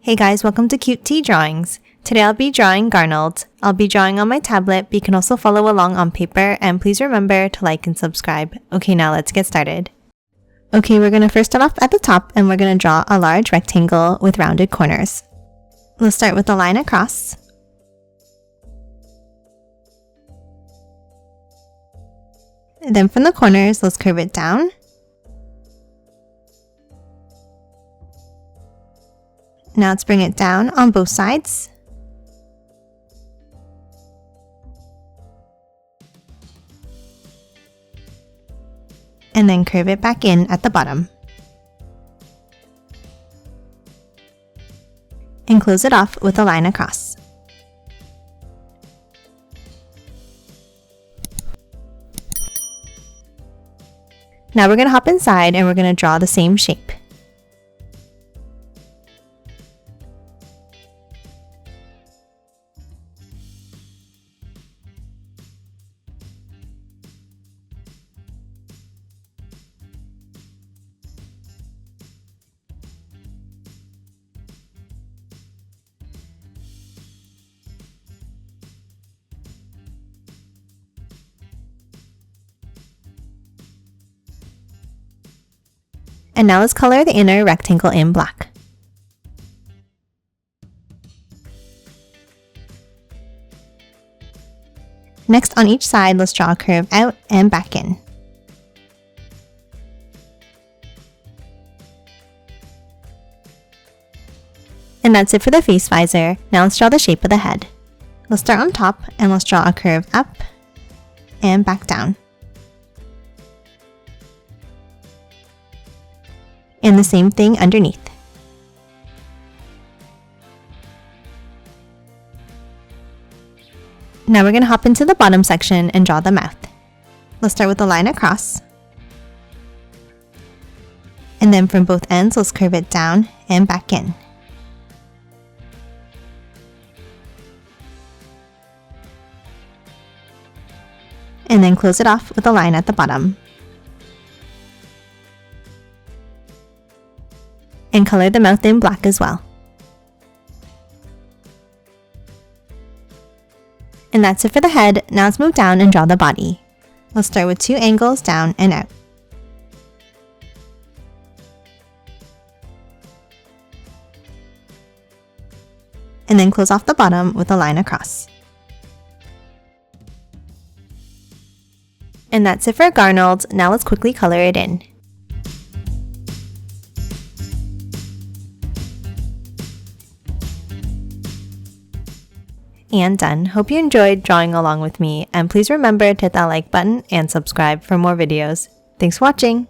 Hey guys, welcome to Cute Tea Drawings. Today I'll be drawing Garnold. I'll be drawing on my tablet, but you can also follow along on paper, and please remember to like and subscribe. Okay, now let's get started. Okay, we're going to first start off at the top, and we're going to draw a large rectangle with rounded corners. Let's start with a line across. And then from the corners, let's curve it down. Now let's bring it down on both sides. And then curve it back in at the bottom. And close it off with a line across. Now we're going to hop inside and we're going to draw the same shape. And now let's color the inner rectangle in black. Next, on each side, let's draw a curve out and back in. And that's it for the face visor. Now let's draw the shape of the head. Let's start on top and let's draw a curve up and back down. And the same thing underneath. Now we're going to hop into the bottom section and draw the mouth. Let's start with a line across. And then from both ends, let's curve it down and back in. And then close it off with a line at the bottom. And color the mouth in black as well. And that's it for the head. Now let's move down and draw the body. Let's start with 2 angles down and out. And then close off the bottom with a line across. And that's it for Garnold. Now let's quickly color it in. And done. Hope you enjoyed drawing along with me, and please remember to hit that like button and subscribe for more videos. Thanks for watching!